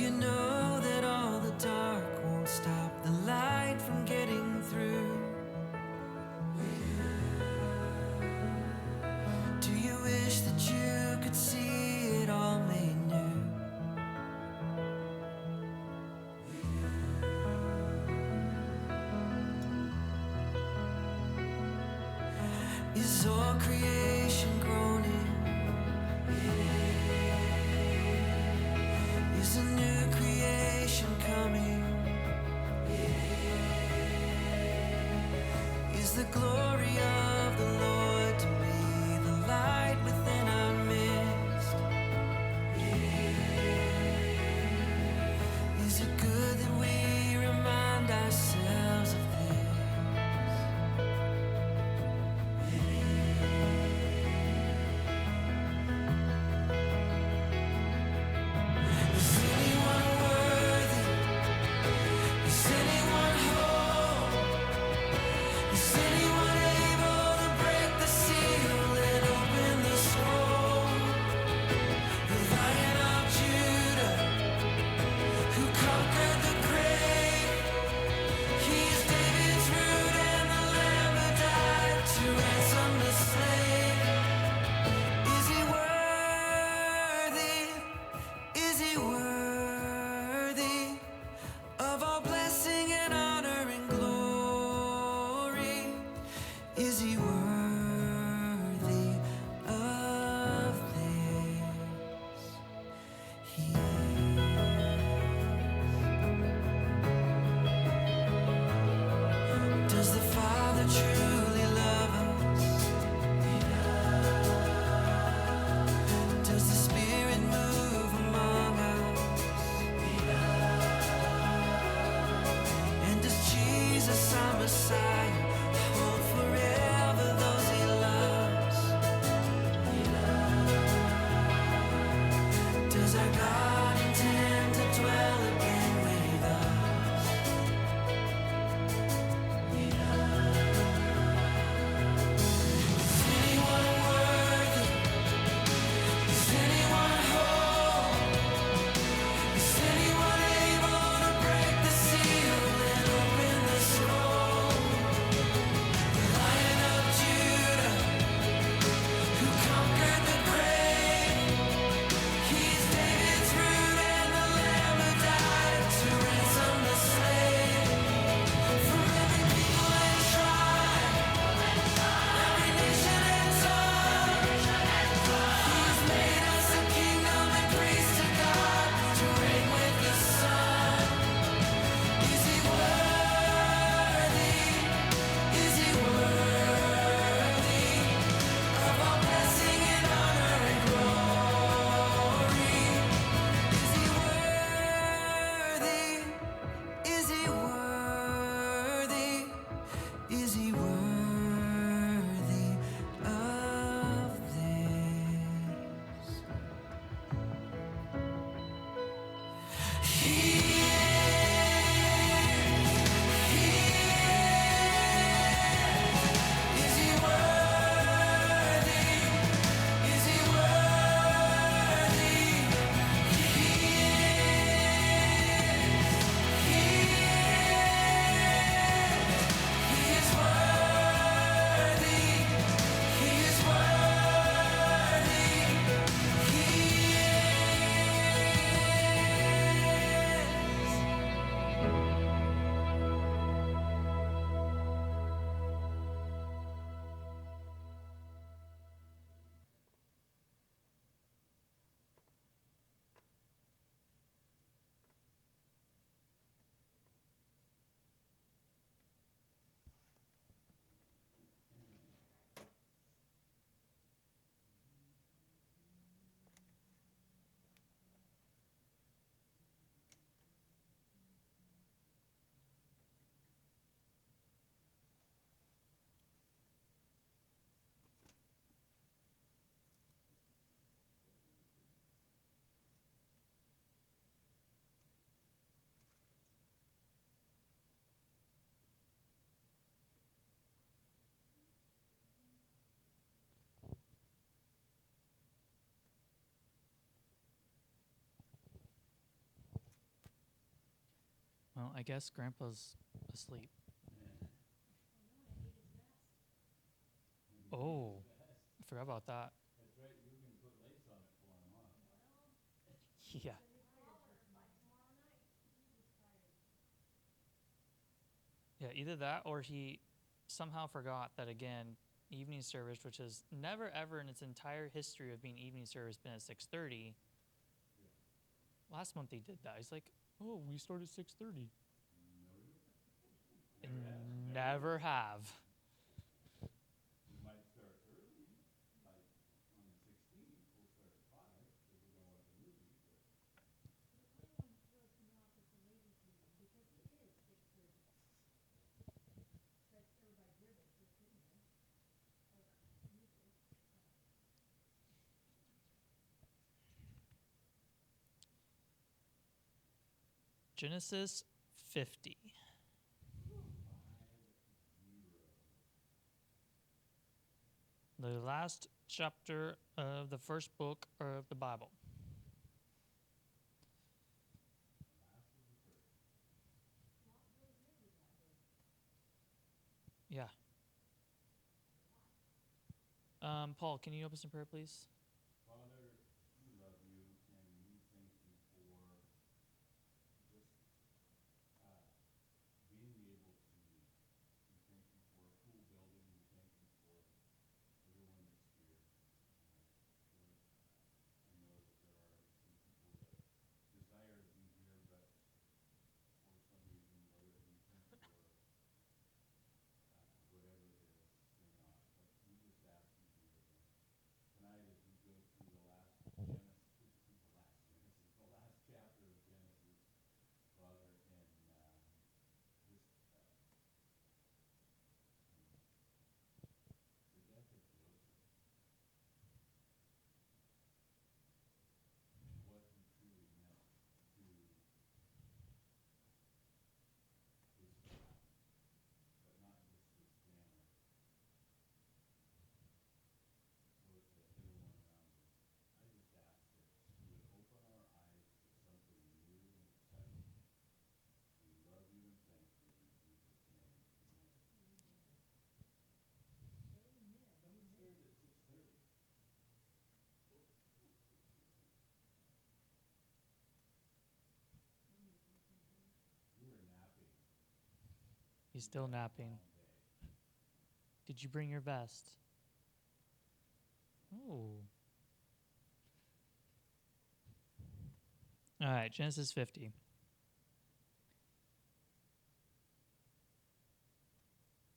you know that all the dark won't stop the light from getting through? Do you wish that you could see it all made new? Is all creation groaning? Is a new creation coming? Is the glory of the Lord to be the light within our midst? Is it good that we remind ourselves of this? Is anyone worthy? Is anyone whole? Is anyone able to break the seal and open the scroll? The Lion of Judah, who conquered Well, I guess Grandpa's asleep. Oh, I forgot about that. That's right, you can put lace on it for him, huh? Yeah. Yeah, either that or he somehow forgot that, again, evening service, which has never ever in its entire history of being evening service been at 6:30. Yeah. Last month they did that. He's like, "Oh, we start at 6:30." Never have. We might start early, like on the 16th, we'll start at 5, because we're gonna watch a movie, but. Genesis 50. 5-0. The last chapter of the first book of the Bible. Last of the first. Yeah. Paul, can you open us in prayer, please? Father, we love you, and we thank you for just being able to meet. We thank you for a cool building. We thank you for everyone that's here. Lord, I know that there are some people that desire to be here, but for some reason, whether it be temp or whatever it is, they're not. But we just ask you to be with them. Tonight, as we go through the last the last chapter of Genesis, Father, and just the death of Joseph and what he truly meant to his family, but not just his family, Lord, to everyone around him. I just ask that you would open our eyes to something new and exciting. We love you and thank you in Jesus' name. Amen. Someone started at 6:30. You were napping. He's You've still had a napping. long day. Did you bring your vest? Oh. All right, Genesis 50.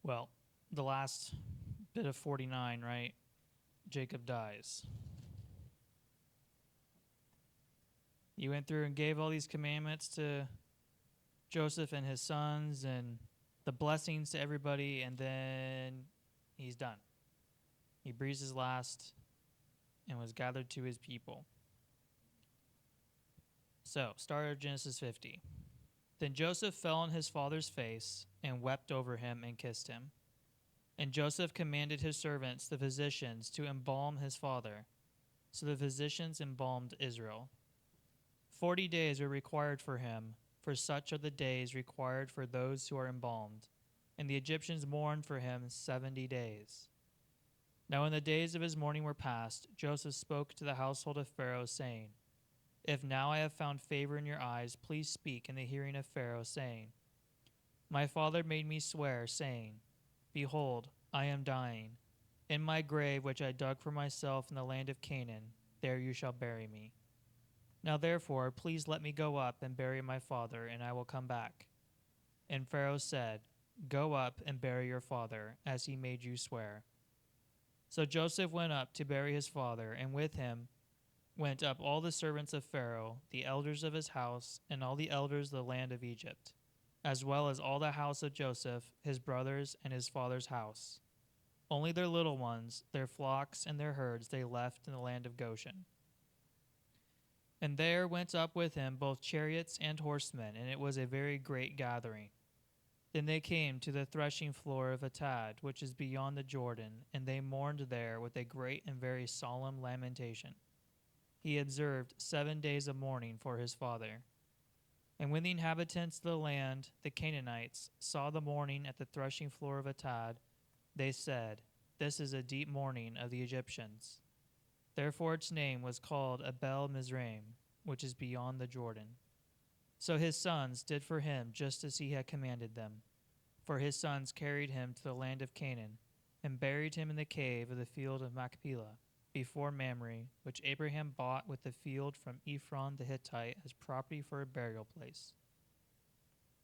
Well, the last bit of 49, right? Jacob dies. You went through and gave all these commandments to Joseph and his sons and the blessings to everybody, and then he's done. He breathes his last and was gathered to his people. So, start of Genesis 50. Then Joseph fell on his father's face and wept over him and kissed him. And Joseph commanded his servants, the physicians, to embalm his father. So the physicians embalmed Israel. 40 days were required for him, for such are the days required for those who are embalmed. And the Egyptians mourned for him 70 days. Now when the days of his mourning were past, Joseph spoke to the household of Pharaoh, saying, If now I have found favor in your eyes, please speak in the hearing of Pharaoh, saying, My father made me swear, saying, Behold, I am dying. In my grave, which I dug for myself in the land of Canaan, there you shall bury me. Now therefore, please let me go up and bury my father, and I will come back. And Pharaoh said, Go up and bury your father, as he made you swear. So Joseph went up to bury his father, and with him went up all the servants of Pharaoh, the elders of his house, and all the elders of the land of Egypt, as well as all the house of Joseph, his brothers, and his father's house. Only their little ones, their flocks, and their herds they left in the land of Goshen. And there went up with him both chariots and horsemen, and it was a very great gathering. Then they came to the threshing floor of Atad, which is beyond the Jordan, and they mourned there with a great and very solemn lamentation. He observed 7 days of mourning for his father. And when the inhabitants of the land, the Canaanites, saw the mourning at the threshing floor of Atad, they said, "This is a deep mourning of the Egyptians." Therefore its name was called Abel Mizraim, which is beyond the Jordan. So his sons did for him just as he had commanded them. For his sons carried him to the land of Canaan, and buried him in the cave of the field of Machpelah, before Mamre, which Abraham bought with the field from Ephron the Hittite as property for a burial place.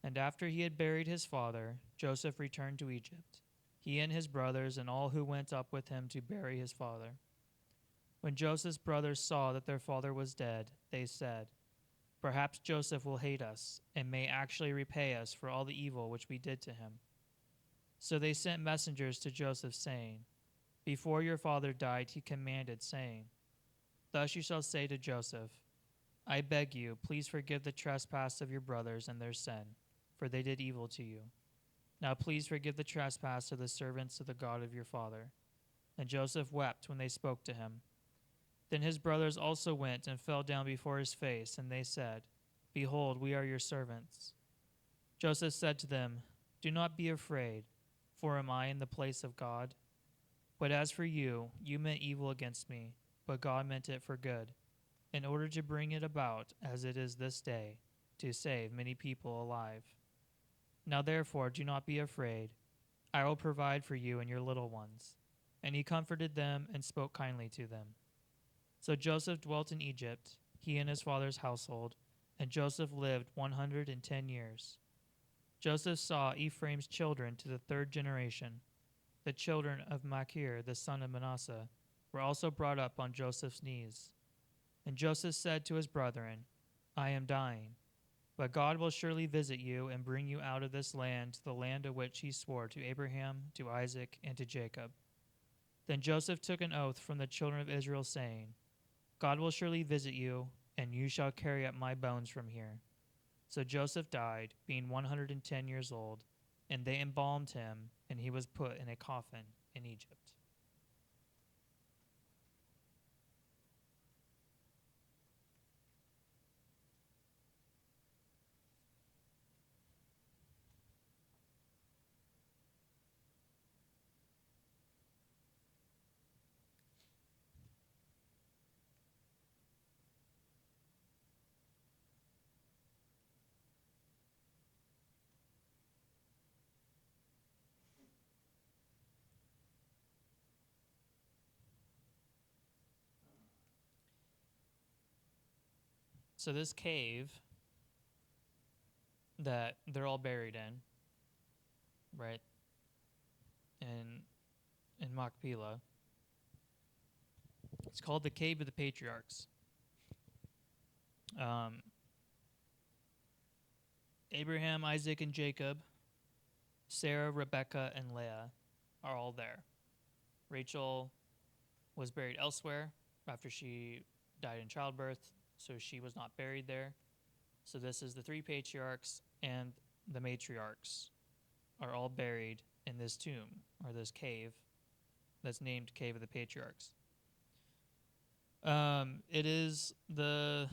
And after he had buried his father, Joseph returned to Egypt, he and his brothers and all who went up with him to bury his father. When Joseph's brothers saw that their father was dead, they said, "Perhaps Joseph will hate us, and may actually repay us for all the evil which we did to him." So they sent messengers to Joseph, saying, "Before your father died, he commanded, saying, 'Thus you shall say to Joseph, I beg you, please forgive the trespass of your brothers and their sin, for they did evil to you. Now please forgive the trespass of the servants of the God of your father.' And Joseph wept when they spoke to him. Then his brothers also went and fell down before his face, and they said, 'Behold, we are your servants.' Joseph said to them, 'Do not be afraid, for am I in the place of God? But as for you, you meant evil against me, but God meant it for good, in order to bring it about as it is this day, to save many people alive. Now therefore do not be afraid. I will provide for you and your little ones.' And he comforted them and spoke kindly to them. So Joseph dwelt in Egypt, he and his father's household, and Joseph lived 110 years. Joseph saw Ephraim's children to the third generation. The children of Machir, the son of Manasseh, were also brought up on Joseph's knees. And Joseph said to his brethren, 'I am dying, but God will surely visit you and bring you out of this land to the land of which he swore to Abraham, to Isaac, and to Jacob.' Then Joseph took an oath from the children of Israel, saying, 'God will surely visit you, and you shall carry up my bones from here.' So Joseph died, being 110 years old, and they embalmed him, and he was put in a coffin in Egypt." So this cave that they're all buried in, right, in Machpelah, it's called the Cave of the Patriarchs. Um, Abraham, Isaac, and Jacob, Sarah, Rebekah, and Leah are all there. Rachel was buried elsewhere after she died in childbirth, so she was not buried there. So this is the three patriarchs and the matriarchs are all buried in this tomb or this cave that's named Cave of the Patriarchs. It is the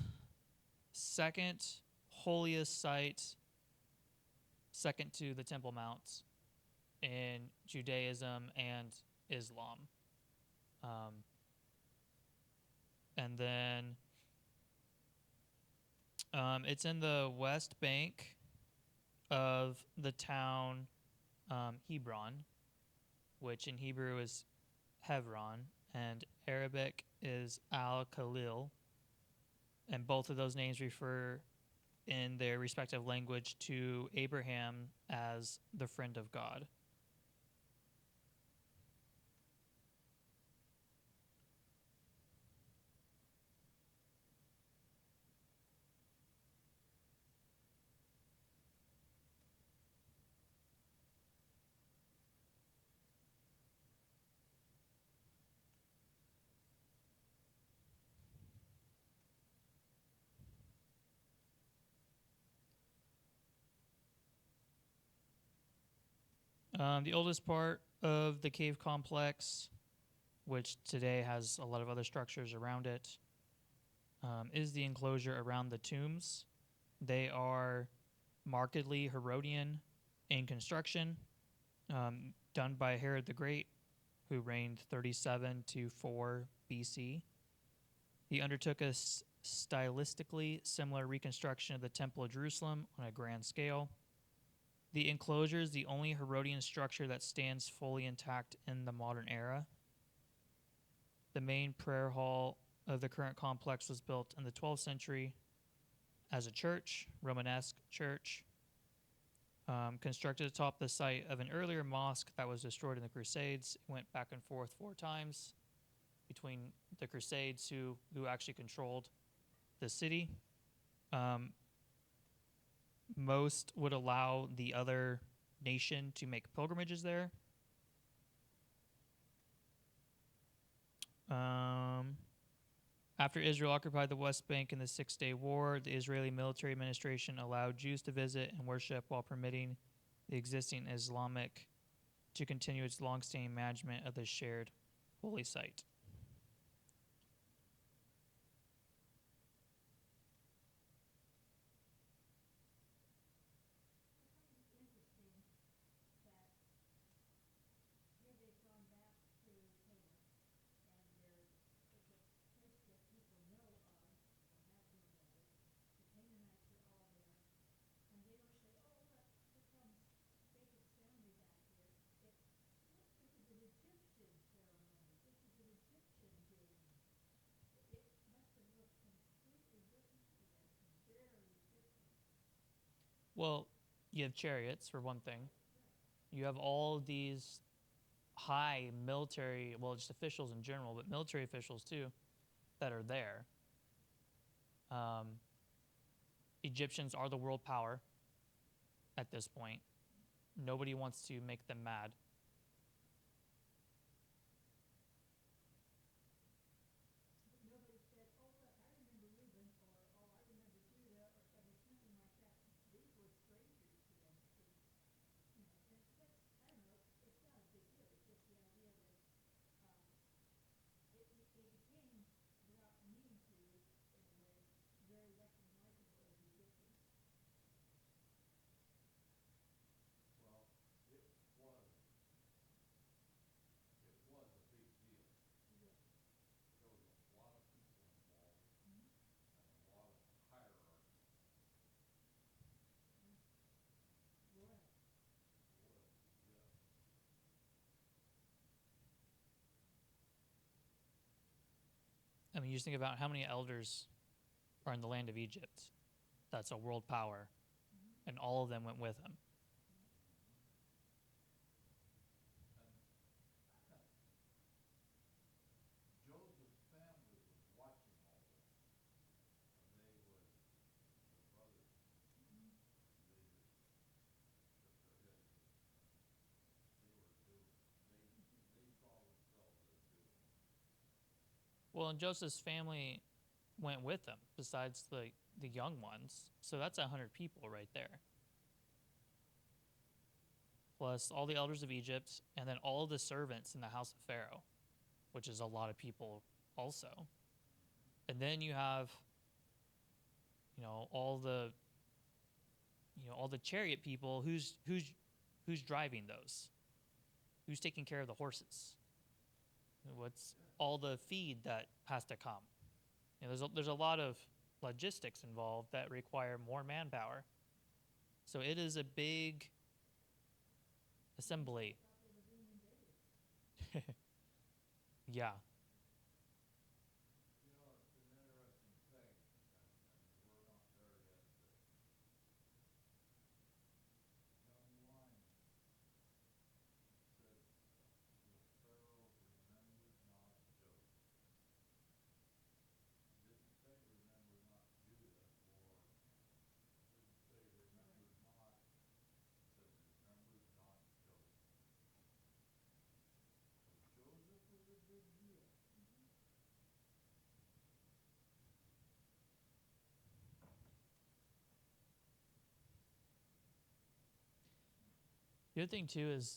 second holiest site, second to the Temple Mount, in Judaism and Islam. And then it's in the west bank of the town Hebron, which in Hebrew is Hebron, and Arabic is Al-Khalil. And both of those names refer in their respective language to Abraham as the friend of God. The oldest part of the cave complex, which today has a lot of other structures around it, is the enclosure around the tombs. They are markedly Herodian in construction, done by Herod the Great, who reigned 37 to 4 BC. He undertook a stylistically similar reconstruction of the Temple of Jerusalem on a grand scale. The enclosure is the only Herodian structure that stands fully intact in the modern era. The main prayer hall of the current complex was built in the 12th century as a church, Romanesque church, constructed atop the site of an earlier mosque that was destroyed in the Crusades. It went back and forth 4 times between the Crusades, who actually controlled the city. Most would allow the other nation to make pilgrimages there. After Israel occupied the West Bank in the Six-Day War, the Israeli military administration allowed Jews to visit and worship while permitting the existing Islamic to continue its long-standing management of the shared holy site. Well, you have chariots, for one thing. You have all these high military, well, just officials in general, but military officials too, that are there. Egyptians are the world power at this point. Nobody wants to make them mad. Well, it was a big deal. There was a lot of people involved and a lot of hierarchy. Royalty, yes. I mean, you just think about how many elders are in the land of Egypt. That's a world power. And all of them went with him. And Joseph's family was watching all this. And they would, the brothers, they just shook their heads. They were doomed. They saw themselves as doomed. Well, and Joseph's family went with him, besides the young ones. So that's 100 people right there. Plus all the elders of Egypt, and then all the servants in the house of Pharaoh, which is a lot of people also. And then you have, all the chariot people. Who's driving those? Who's taking care of the horses? What's all the feed that has to come? There's a lot of logistics involved that require more manpower. So it is a big assembly. Yeah. You know, it's an interesting thing, and we're not there yet, but young Lion said, the Pharaoh remembered not Joseph. Didn't say remember not Judah, or didn't say remembered not, it said remembered not Joseph. So Joseph was a big deal. The other thing too is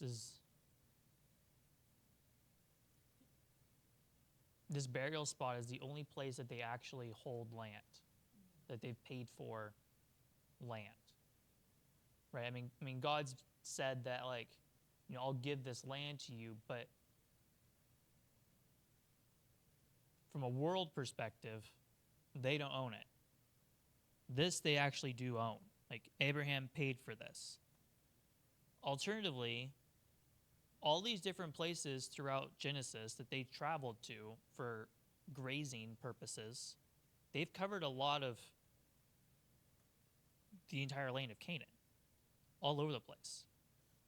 this burial spot is the only place that they actually hold land that they've paid for land. Right? I mean, God's said that, like, I'll give this land to you, but from a world perspective, they don't own it. This they actually do own. Like, Abraham paid for this. Alternatively, all these different places throughout Genesis that they traveled to for grazing purposes, they've covered a lot of the entire land of Canaan, all over the place.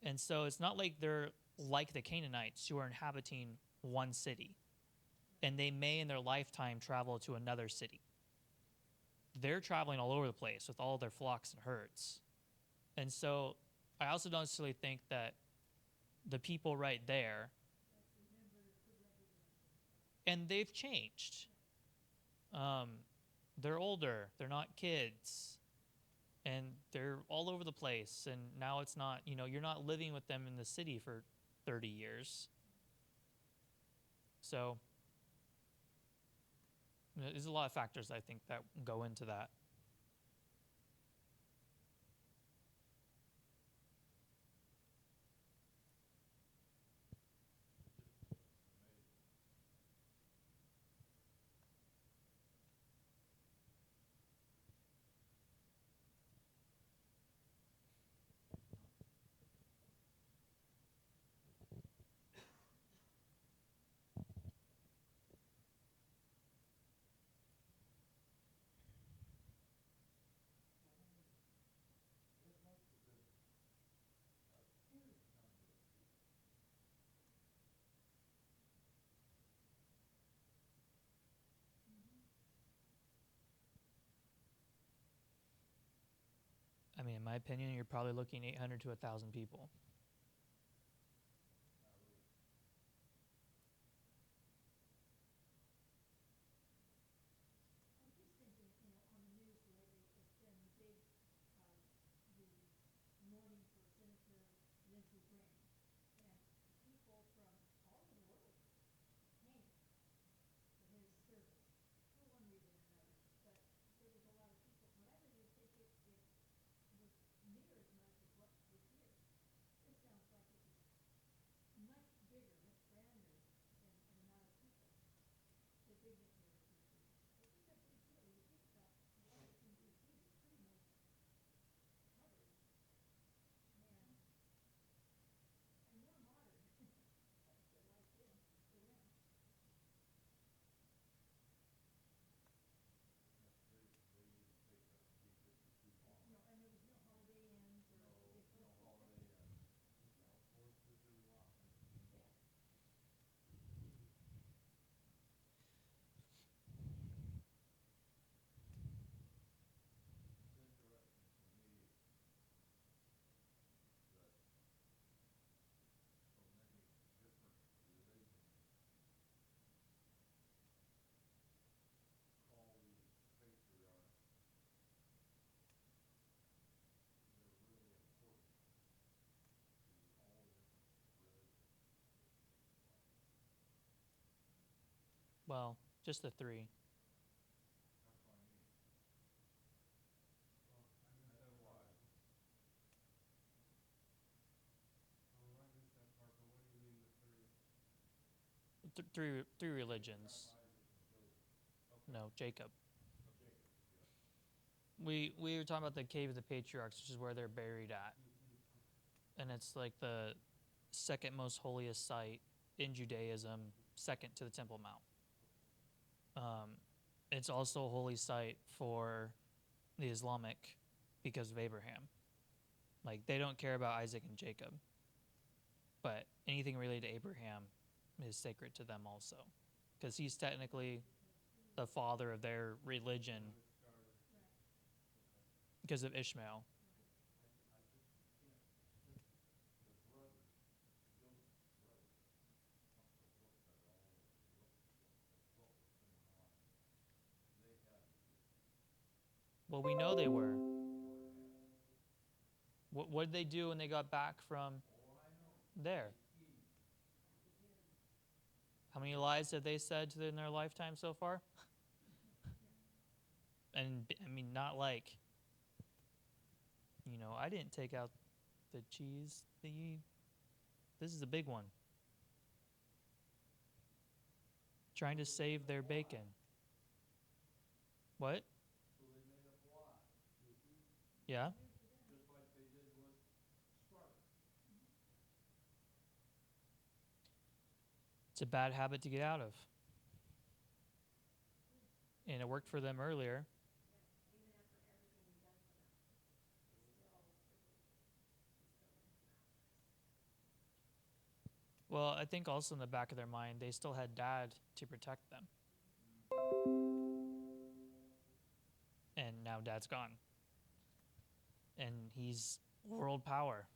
And so it's not like they're like the Canaanites who are inhabiting one city, and they may in their lifetime travel to another city. They're traveling all over the place with all their flocks and herds. And so I also don't necessarily think that the people right there, and they've changed. They're older, they're not kids, and they're all over the place. And now it's not, you're not living with them in the city for 30 years. So there's a lot of factors, I think, that go into that. I mean, in my opinion, you're probably looking 800 to 1,000 people. Well, just the three. Three religions. No, Jacob. We were talking about the cave of the patriarchs, which is where they're buried at, and it's like the second most holiest site in Judaism, second to the Temple Mount. It's also a holy site for the Islamic because of Abraham. Like, they don't care about Isaac and Jacob, but anything related to Abraham is sacred to them also, because he's technically the father of their religion because of Ishmael. Well, we know they were. What did they do when they got back from there? How many lies have they said in their lifetime so far? And I mean, not like I didn't take out the cheese thingy. This is a big one. Trying to save their bacon. What? So they made up a lie, Yeah? just like they did with Sparta. It's a bad habit to get out of. And it worked for them earlier. Well, I think also in the back of their mind, they still had dad to protect them. And now dad's gone. And he's world power.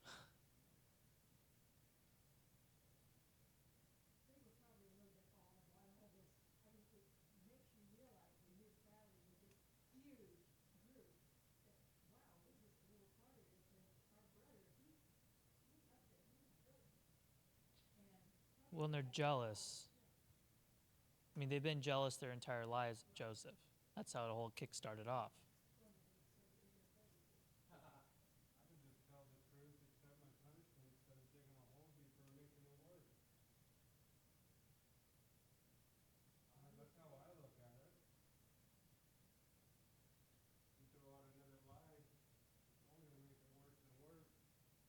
Well, and they're jealous. I mean, they've been jealous their entire lives of Joseph. That's how the whole kick started off. I could just tell the truth, accept my punishment instead of digging a hole deeper and making it worse. That's how I look at it. You throw out another lie, it's only gonna make it worse and worse,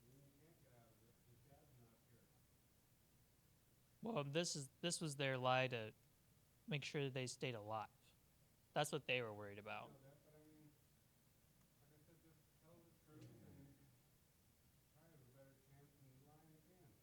and then you can't get out of it because Dad's not here. Well, this was their lie to make sure that they stayed alive. That's what they were worried I about. know that, but I mean, like I said, just tell the truth and try to have a better chance than lying again.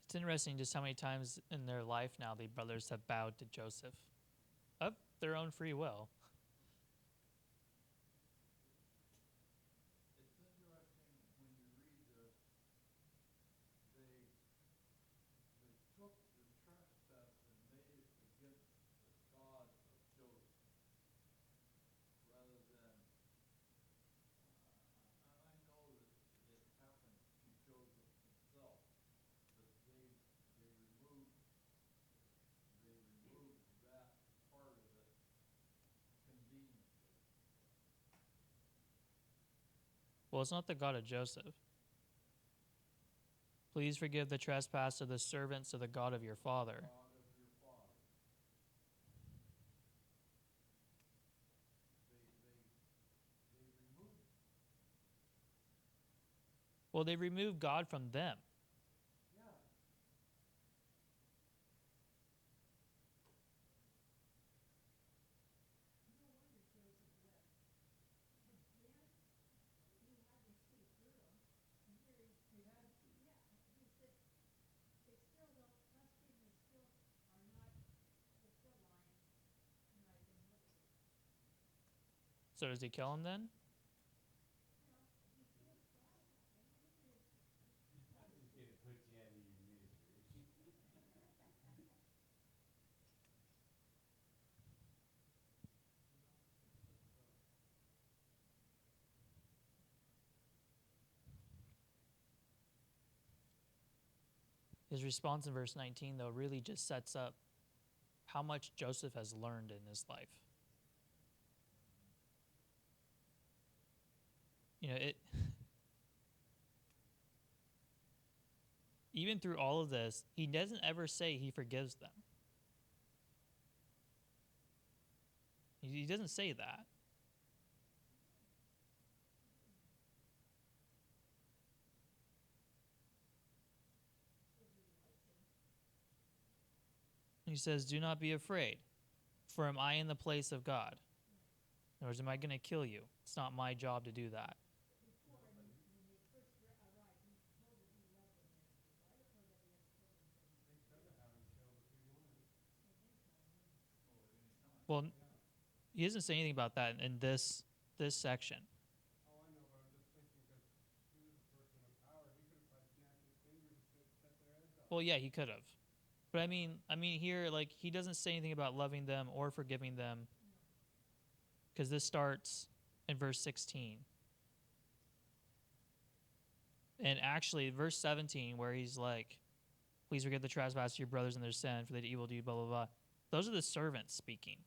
It's interesting just how many times in their life now the brothers have bowed to Joseph of their own free will. It's interesting when you read this, they took the trespass and made it against the God of Joseph, rather than, I know that it happened to Joseph himself, but they removed, they removed that part of it conveniently. Well, it's not the God of Joseph. Please forgive the trespass of the servants of the God of your father. God of your father. They removed. Well, they removed God from them. Yeah. So does he kill him then? I'm just gonna put you out of your misery. His response in verse 19, though, really just sets up how much Joseph has learned in his life. You know, even through all of this, he doesn't ever say he forgives them. He doesn't say that. He says, "Do not be afraid, for am I in the place of God? In other words, am I going to kill you? It's not my job to do that." They could have had him killed if he wanted. Well, Yeah. he doesn't say anything about that in this section. Oh, I know, but I'm just thinking because he was a person with power. He could have probably snapped his fingers and cut their heads off. Well, yeah, he could have. But I mean here, like, he doesn't say anything about loving them or forgiving them. because this starts in verse 16. And actually, verse 17, where he's like, please forgive the trespass of your brothers and their sin, for they did evil deed, blah, blah, blah. Those are the servants speaking.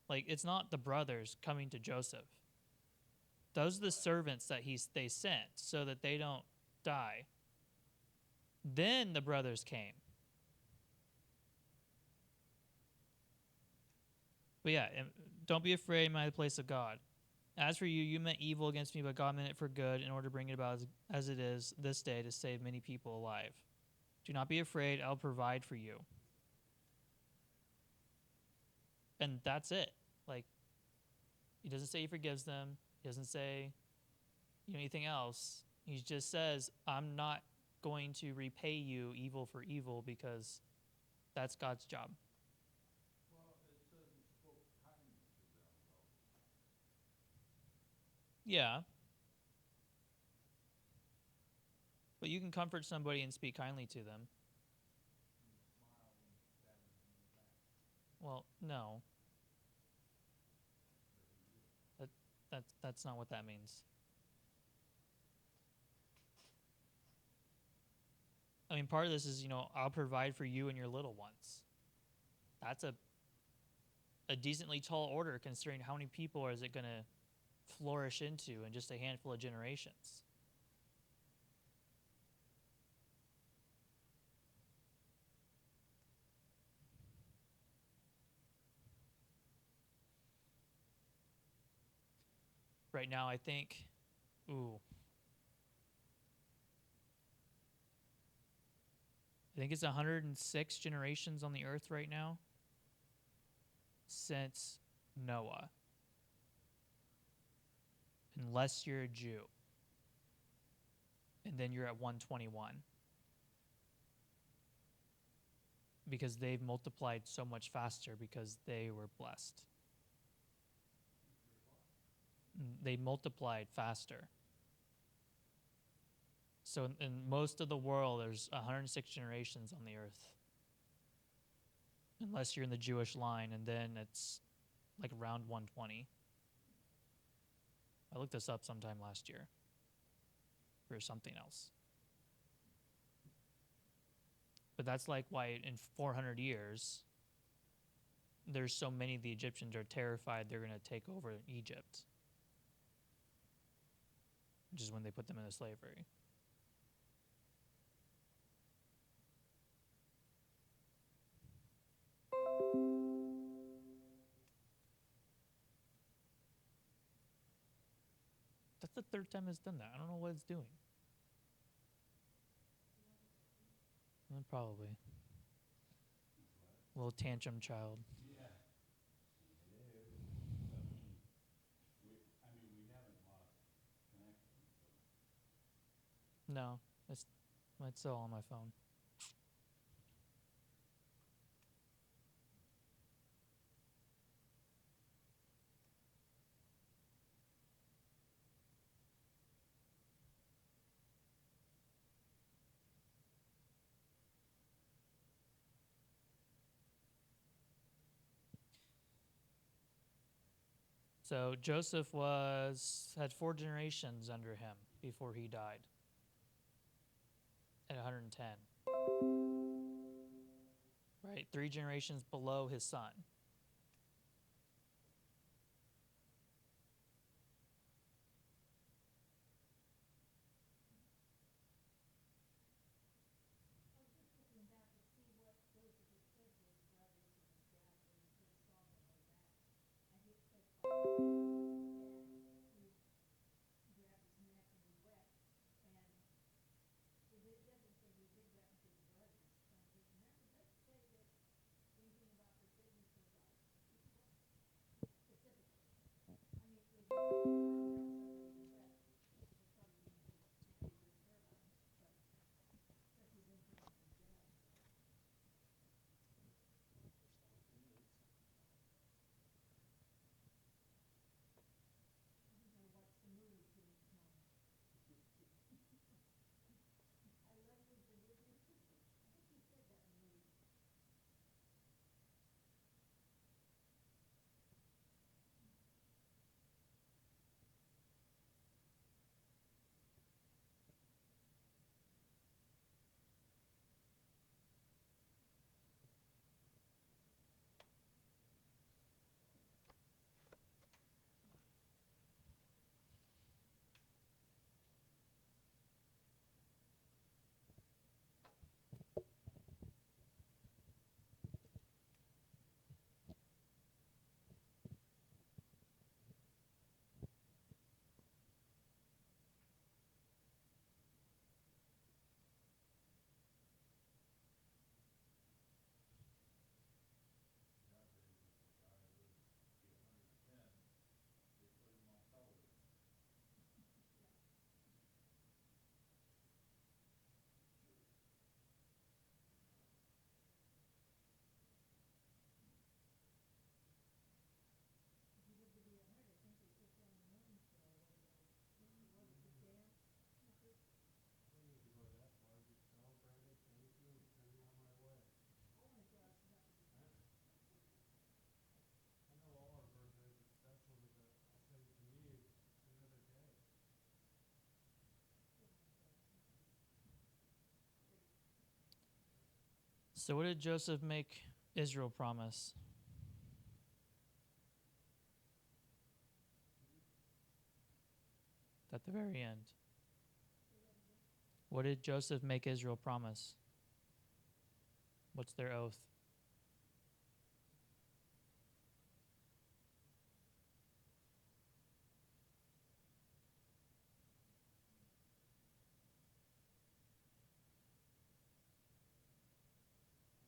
Like, it's not the brothers coming to Joseph. Those are the servants that they sent so that they don't die. Then the brothers came. But yeah, don't be afraid, my place of God. As for you, you meant evil against me, but God meant it for good in order to bring it about as it is this day to save many people alive. Do not be afraid, I'll provide for you. And that's it. Like, he doesn't say he forgives them. He doesn't say anything else. He just says, I'm not going to repay you evil for evil because that's God's job. Well, it says he spoke kindly to them, though. Yeah. But you can comfort somebody and speak kindly to them. He smiled and patted him on the back. Well, no. That's not what that means. I mean, part of this is, I'll provide for you and your little ones. That's a decently tall order considering how many people is it going to flourish into in just a handful of generations. Right now, I think, I think it's 106 generations on the earth right now since Noah. Unless you're a Jew. And then you're at 121. Because they've multiplied so much faster because they were blessed. They multiplied faster. So in most of the world, there's 106 generations on the earth. Unless you're in the Jewish line, and then it's like around 120. I looked this up sometime last year for something else. But that's like why in 400 years, there's so many of the Egyptians are terrified they're going to take over Egypt. Which is when they put them into slavery. That's the third time it's done that. I don't know what it's doing. Probably. Little tantrum child. Yeah. Hello. We haven't lost connection, so. No, it's still on my phone. So Joseph had 4 generations under him before he died at 110. Right? 3 generations below his son. So what did Joseph make Israel promise? At the very end. What did Joseph make Israel promise? What's their oath?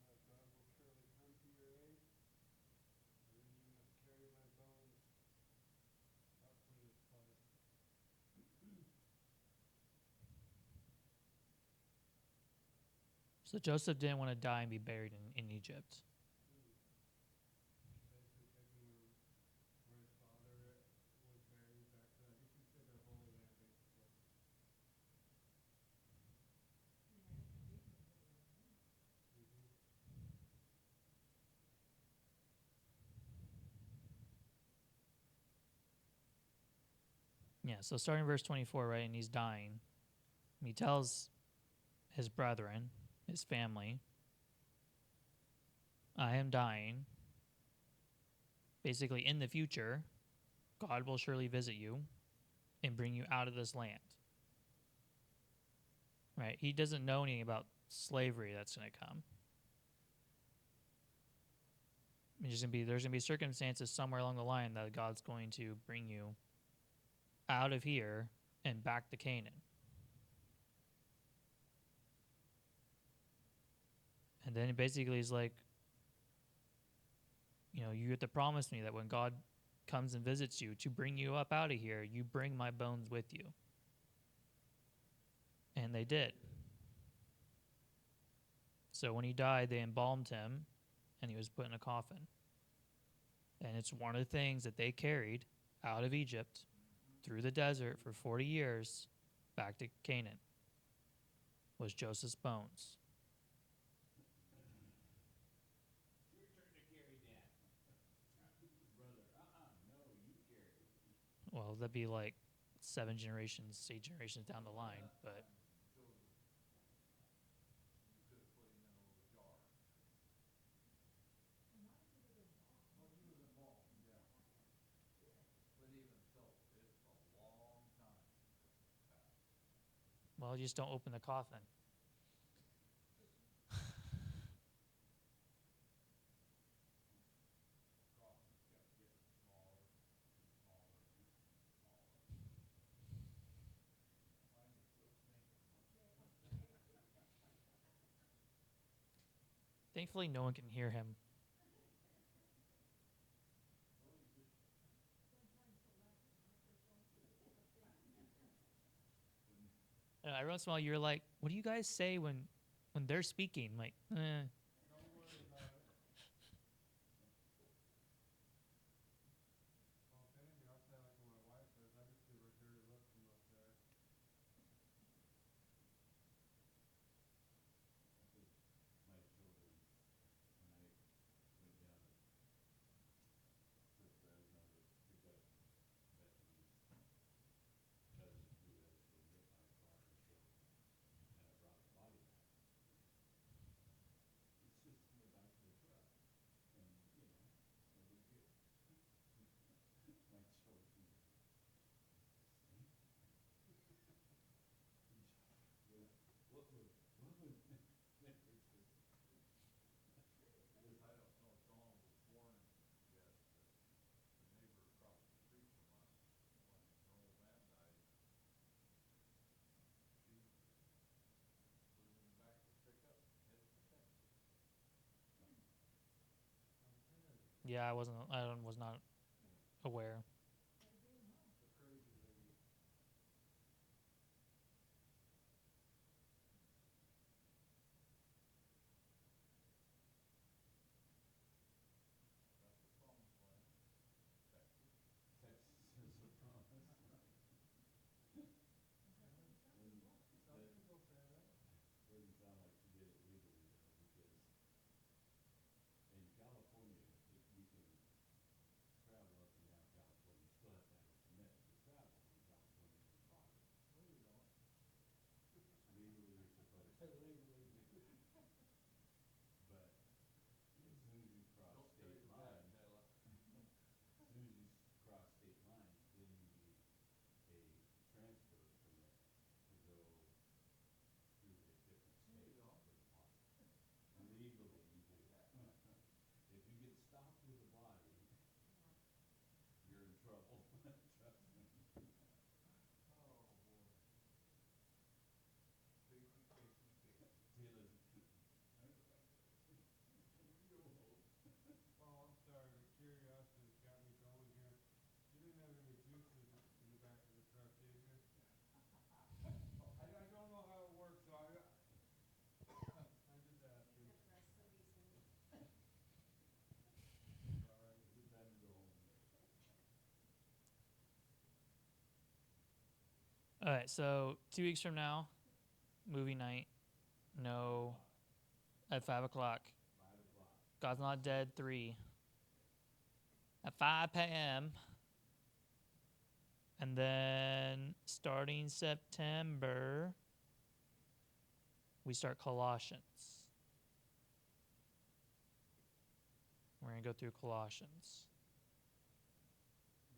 God will surely come to your aid, and then you must carry my bones up from this place. So Joseph didn't want to die and be buried in Egypt. Basically taking him where his father was buried back to, I guess you said their Holy Land, basically. Mm-hmm. Yeah, so starting verse 24, right, and he's dying. He tells his brethren, his family, I am dying. Basically, in the future, God will surely visit you and bring you out of this land. Right? He doesn't know anything about slavery that's going to come. There's going to be circumstances somewhere along the line that God's going to bring you out of here and back to Canaan. And then basically he's like, you have to promise me that when God comes and visits you to bring you up out of here, you bring my bones with you. And they did. So when he died, they embalmed him and he was put in a coffin. And it's one of the things that they carried out of Egypt through the desert for 40 years back to Canaan was Joseph's bones. Your turn to carry Dad. Brother, no, you carry. Well, that'd be like 7 generations, 8 generations down the line, but Joseph, you could have put him in a little jar. Well, he was involved, yeah. But even so, it's a long time since he passed. well, you just don't open the coffin. Coffins kept getting smaller and smaller and smaller. Mine is still sinking. Thankfully, no one can hear him. Well, you just Every once in a while, you're like, "What do you guys say when they're speaking?" Like, Don't worry about it. Well, if anything, I'll say like what my wife says. I just give her a dirty look from up there. my children, when I went down to Fresno to pick up Bethany's cousin who had been hit by a car and killed, and I brought the body back. It's just in the back of the truck, and, no big deal. My children, stink. What was, they were just, because I don't know if Dawn was born yet, but the neighbor across the street from us, when her old man died, she put him in the back of the pickup, headed to Texas. Okay. yeah, I was not aware. The crazy lady. That's the promised land, Texas. Texas is the promise. Some people say that. Doesn't sound like she did it legally though, because in California, you can travel up and down All right, so 2 weeks from now, movie night. No, at 5 o'clock. 5 o'clock. God's Not Dead 3 at 5 p.m. And then starting September, we start Colossians. We're going to go through Colossians.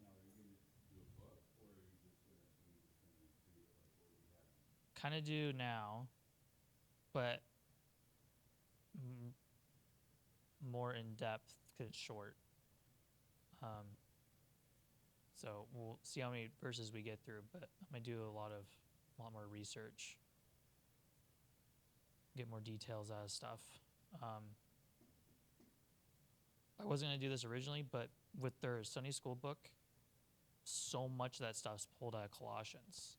Now, are you gonna do a book, or are you just gonna do it like what we have? Kind of do now, but more in depth because it's short. So we'll see how many verses we get through, but I'm gonna do a lot more research, get more details out of stuff. I wasn't gonna do this originally, but with their Sunday school book, so much of that stuff's pulled out of Colossians.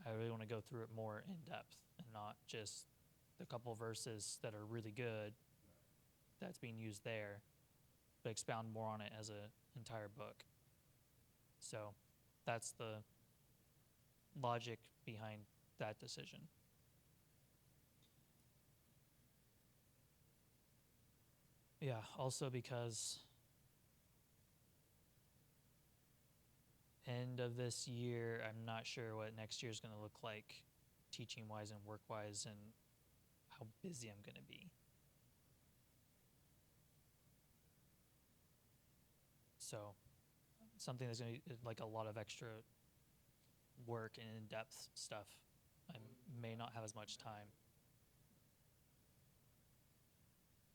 I really want to go through it more in depth and not just the couple verses that are really good that's being used there, but expound more on it as an entire book. So that's the logic behind that decision. Yeah, also because end of this year, I'm not sure what next year is going to look like teaching-wise and work-wise and how busy I'm going to be. So something that's going to be like a lot of extra work and in-depth stuff. I may not have as much time.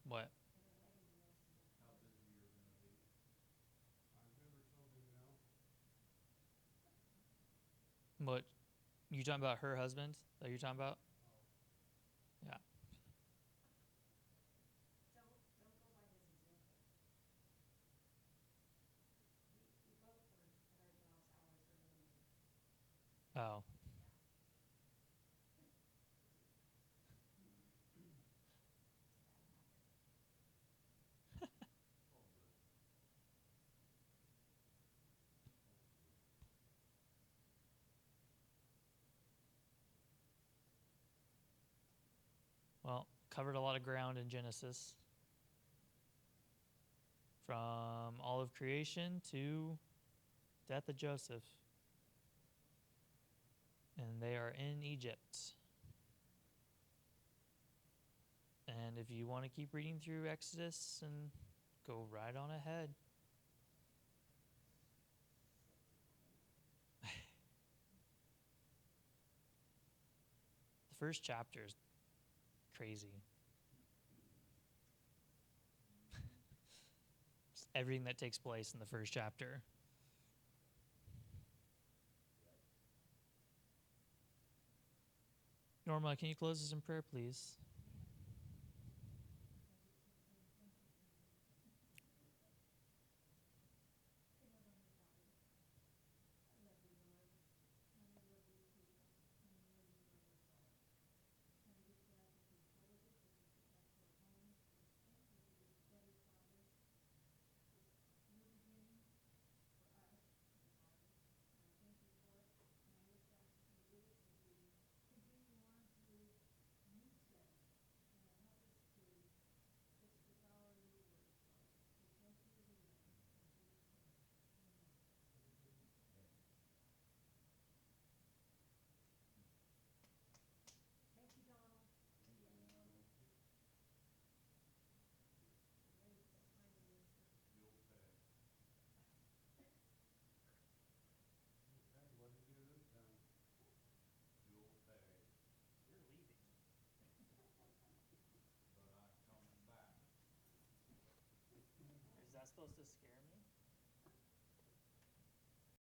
What? How busy you're gonna be? I've never told him no. What? You talking about her husband that you're talking about? Oh, Yeah. Don't go by his example. We both were at our jobs hours earlier. Oh. all good. Well, covered a lot of ground in Genesis. From all of creation to death of Joseph. And they are in Egypt. And if you want to keep reading through Exodus, and go right on ahead. The first chapter is crazy. Just everything that takes place in the first chapter. Norma, can you close us in prayer, please?